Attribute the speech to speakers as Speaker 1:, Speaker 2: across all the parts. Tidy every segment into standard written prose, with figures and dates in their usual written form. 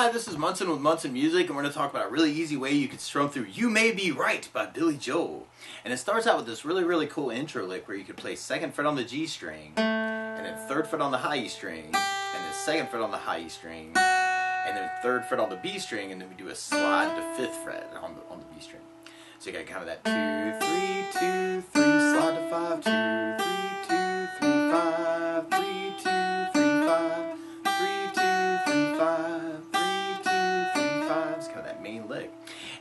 Speaker 1: Hi, this is Munson with Munson Music, and we're going to talk about a really easy way you can strum through You May Be Right by Billy Joel. And it starts out with this really cool intro lick where you could play 2nd fret on the G string, and then 3rd fret on the high E string, and then 2nd fret on the high E string, and then 3rd fret on the B string, and then we do a slide to 5th fret on the B string. So you got kind of that 2, 3, 2, 3, slide to 5, 2, 3, 2, 3, 5, 3, 2, 3, 5, 3, 2, 3, 5, 3, 2, 3, 5. It's kind of that main lick.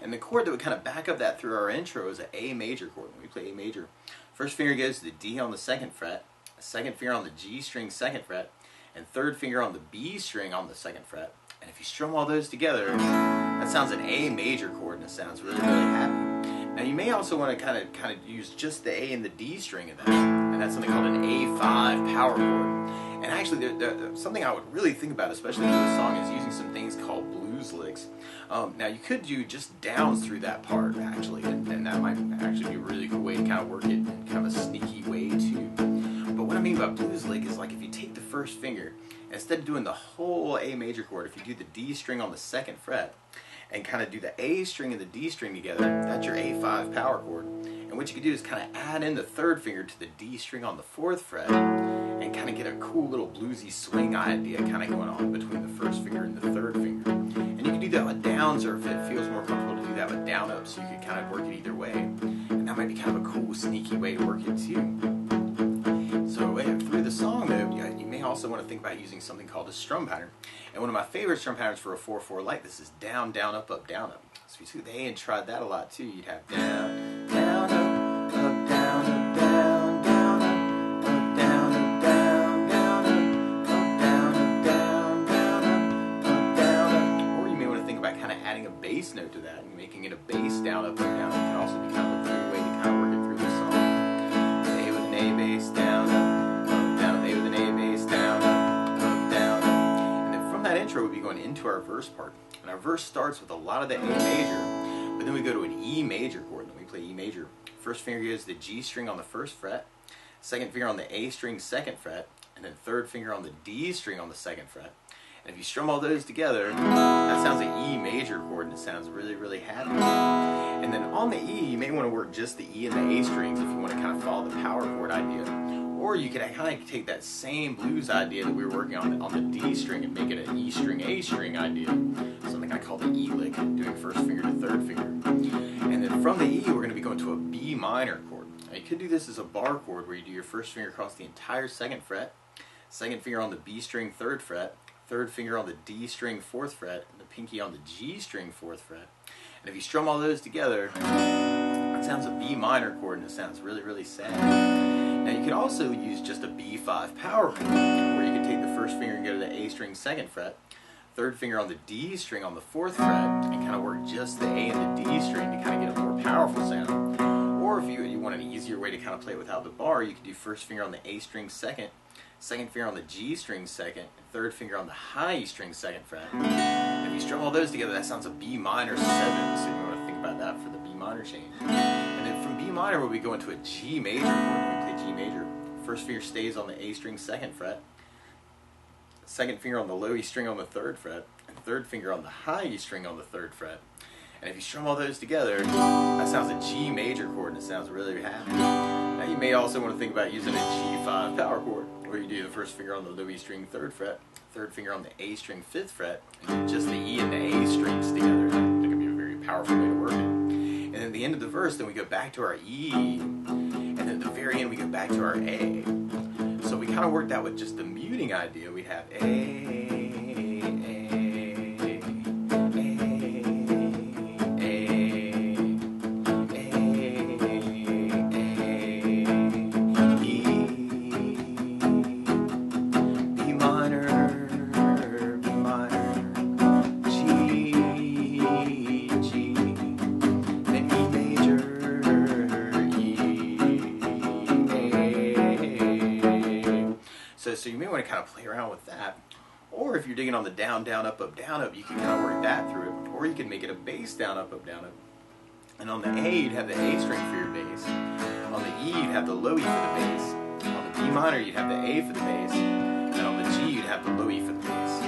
Speaker 1: And the chord that would kind of back up that through our intro is an A major chord. When we play A major, first finger goes to the D on the 2nd fret, 2nd finger on the G string 2nd fret, and 3rd finger on the B string on the 2nd fret. And if you strum all those together, that sounds an A major chord, and it sounds really happy. Now you may also want to kind of use just the A and the D string of that, and that's something called an A5 power chord. And actually, something I would really think about, especially for this song, is using some things called blues licks. Now you could do just downs through that part actually, and that might actually be a really cool way to kind of work it in kind of a sneaky way too. But what I mean by blues lick is like if you take the first finger, instead of doing the whole A major chord, if you do the D string on the 2nd fret, and kind of do the A string and the D string together, that's your A5 power chord. And what you can do is kind of add in the 3rd finger to the D string on the 4th fret, and kind of get a cool little bluesy swing idea kind of going on between the 1st finger and the 3rd finger. And you can do that with downs, or if it feels more comfortable to do that with down up, so you can kind of work it either way. And that might be kind of a cool, sneaky way to work it too. So through the song though, you may also want to think about using something called a strum pattern. And one of my favorite strum patterns for a 4/4 like this is down, down, up, up, down, up. So if you took the A and tried that a lot too, you'd have down, down, up, up, down, up, down, down, up, down, up, down, down, up, down, up, down, down, up, down, up. Or you may want to think about kind of adding a bass note to that and making it a bass down, up, down. It can also be kind of a cool way to kind of work it through the song. A with an A bass, down, up, down, A with an A bass, down, up, down, and then from that intro we'll be going into our verse part. And our verse starts with a lot of the A major, but then we go to an E major chord. Then we play E major. First finger goes to the G string on the 1st fret, 2nd finger on the A string 2nd fret, and then 3rd finger on the D string on the 2nd fret. And if you strum all those together, that sounds an E major chord, and it sounds really happy. And then on the E, you may want to work just the E and the A strings if you want to kind of follow the power chord idea. Or you could kind of take that same blues idea that we were working on the D string and make it an E string, A string idea. Something I call the E lick, doing 1st finger to 3rd finger. And then from the E, we're going to be going to a B minor chord. Now you could do this as a bar chord where you do your 1st finger across the entire 2nd fret, 2nd finger on the B string 3rd fret, 3rd finger on the D string 4th fret, and the pinky on the G string 4th fret. And if you strum all those together, it sounds a B minor chord, and it sounds really sad. Now you could also use just a B5 power chord, where you could take the 1st finger and go to the A string 2nd fret, 3rd finger on the D string on the 4th fret, and kind of work just the A and the D string to kind of get a more powerful sound. Or if you want an easier way to kind of play it without the bar, you could do 1st finger on the A string 2nd, 2nd finger on the G string 2nd, and 3rd finger on the high E string 2nd fret. And if you strum all those together, that sounds a B minor 7, so you want to think about that for the B minor change. And then from B minor, we'll be going to a G major chord. When we play G major, 1st finger stays on the A string 2nd fret, 2nd finger on the low E string on the 3rd fret, and 3rd finger on the high E string on the 3rd fret. And if you strum all those together, that sounds a G major chord, and it sounds really happy. Now you may also want to think about using a G5 power chord, where you do the 1st finger on the low E string 3rd fret, 3rd finger on the A string 5th fret, and just the E and the A strings together. That can be a very powerful way to work it. And then at the end of the verse, then we go back to our E, and then at the very end we go back to our A. So we kind of worked out with just the muting idea. We'd have A, So you may want to kind of play around with that. Or if you're digging on the down, down, up, down, up, you can kind of work that through it. Or you can make it a bass down, up, down, up. And on the A, you'd have the A string for your bass. On the E, you'd have the low E for the bass. On the B minor, you'd have the A for the bass. And on the G, you'd have the low E for the bass. So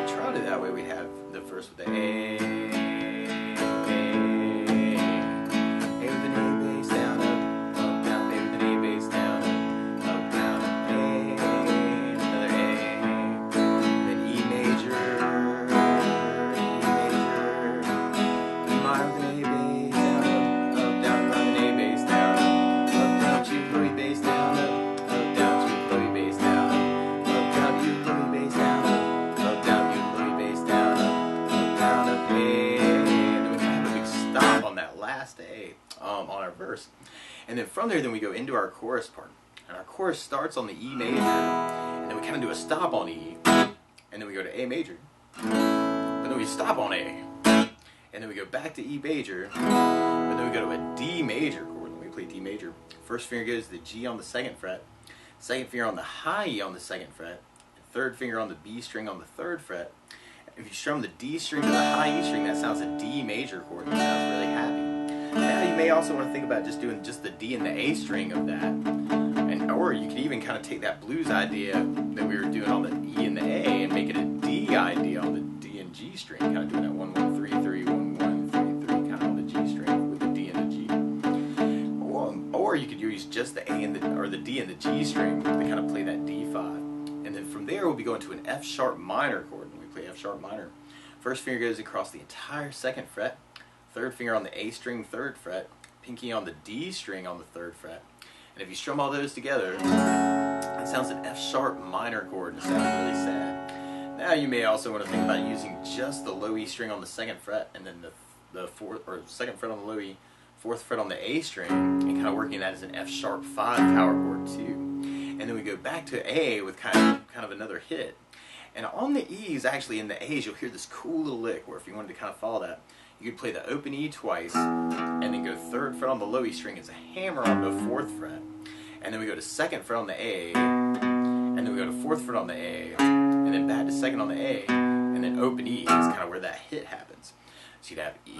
Speaker 1: if you tried it that way, verse. And then from there, then we go into our chorus part. And our chorus starts on the E major, and then we kind of do a stop on E, and then we go to A major, and then we stop on A, and then we go back to E major, and then we go to a D major chord. When we play D major, first finger goes to the G on the 2nd fret, second finger on the high E on the 2nd fret, third finger on the B string on the 3rd fret. If you strum the D string to the high E string, that sounds a D major chord. That sounds really happy. Now you may also want to think about just doing just the D and the A string of that. Or you could even kind of take that blues idea that we were doing on the E and the A and make it a D idea on the D and G string, kind of doing that 1 1 3 3 1 1 3 3 kind of on the G string with the D and the G. Or you could use just the A and the D and the G string to kind of play that D5. And then from there we'll be going to an F sharp minor chord. When we play F sharp minor, first finger goes across the entire 2nd fret, third finger on the A string 3rd fret, pinky on the D string on the 3rd fret. And if you strum all those together, it sounds an F sharp minor chord, and it sounds really sad. Now you may also want to think about using just the low E string on the 2nd fret, and then the 2nd fret on the low E, 4th fret on the A string, and kind of working that as an F sharp 5 power chord too. And then we go back to A with kind of another hit. And on the E's, actually in the A's, you'll hear this cool little lick where if you wanted to kind of follow that, you could play the open E twice, and then go 3rd fret on the low E string as a hammer on the 4th fret. And then we go to 2nd fret on the A, and then we go to 4th fret on the A, and then back to 2nd on the A, and then open E is kind of where that hit happens. So you'd have E,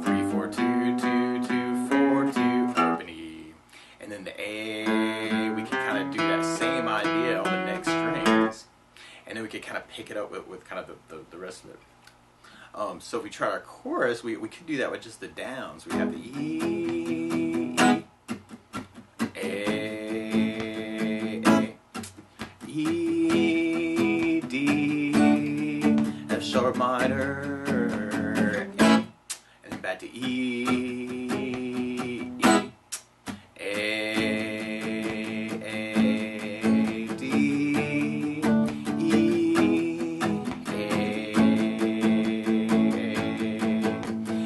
Speaker 1: 3, 4, 2, 2, 2, 4, 2, open E. And then the A, we can kind of do that same idea on the next strings. And then we could kind of pick it up with kind of the rest of it. So if we try our chorus, we could do that with just the downs. We have the E, A, E, D, F sharp minor, and then back to E, A, D, E,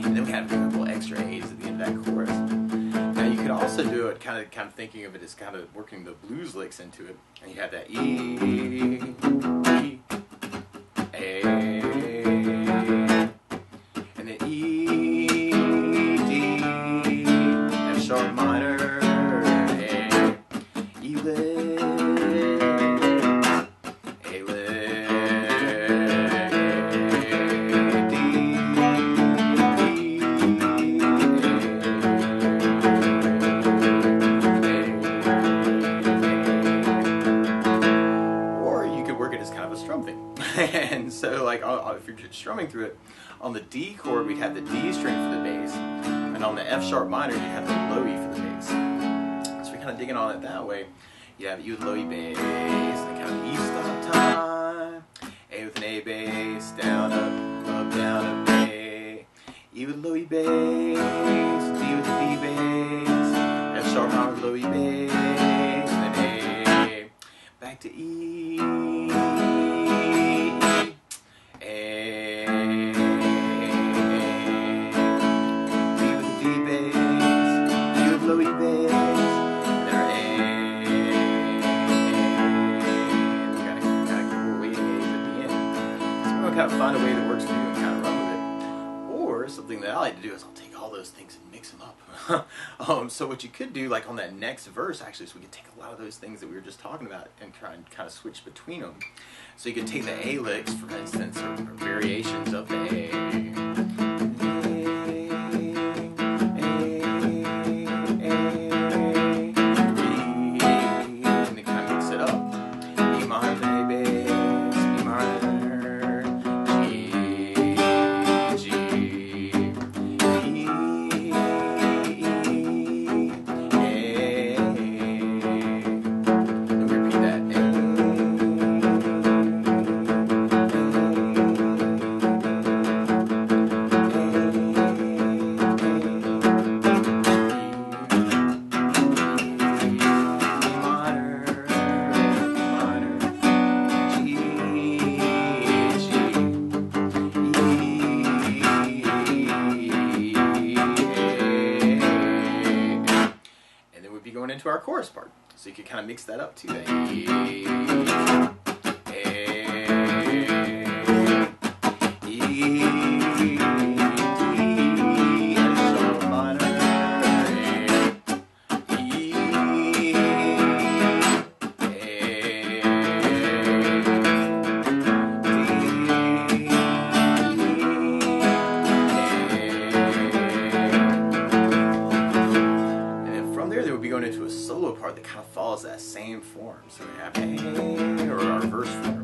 Speaker 1: and then we have a couple extra A's at the end of that chorus. Now you could also do it kind of thinking of it as kind of working the blues licks into it, and you have that E, A, and then E, D, F sharp minor, A, E lift, A lift, D, or you could work it as kind of a strum thing. And so, like, if you're just strumming through it, on the D chord, we'd have the D string for the bass, and on the F sharp minor, you'd have the low E for the bass. So we're kind of digging on it that way. You have E with low E bass, then kind of E stop time, A with an A bass, down, up, down, up, A. E with low E bass, D with the D bass, F sharp minor with low E bass, and then A, back to E, A, D with the D bass, E with low E bass, and then our A. We got a kind of cool waiting A's at the end. So we're going to kind of find a way that works for you and kind of run with it. Or something that I like to do is I'll take all those things and mix them up. So what you could do, like on that next verse, actually, so we could take a lot of those things that we were just talking about and try and kind of switch between them. So you could take the A licks, for instance, or variations of the A. And then kind of mix it up. E minor, A bass, E minor, G, G, E, A. And we repeat that. A, our chorus part. So you can kind of mix that up too. Going into a solo part that kind of follows that same form. So we have A, or our verse form.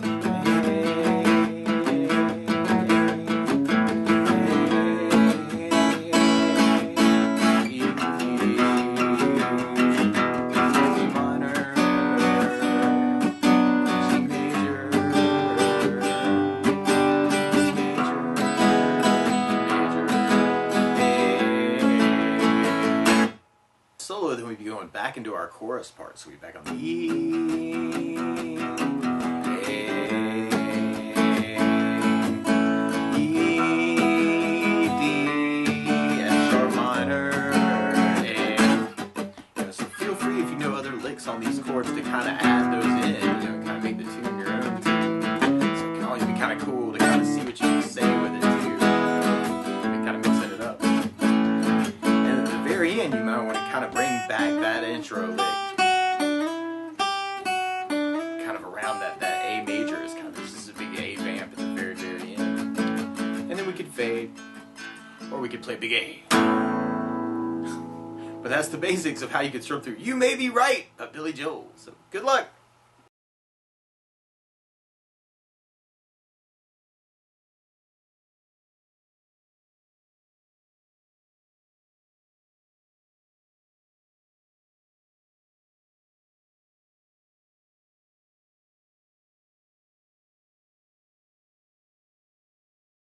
Speaker 1: Solo, then we'd be going back into our chorus part. So we'd be back on the E, A, E, D, F sharp minor, A. So feel free if you know other licks on these chords to kind of add those in, kind of make the tune your own too. So it can always be kind of cool to kind of see what you can say with it too, and kind of mixing it up. And at the very end, you might want to kind of bring back that intro lick, kind of around that A major is kind of just a big A vamp at the very, very end. And then we could fade, or we could play big A. But that's the basics of how you can strum through You May Be Right by Billy Joel. So good luck.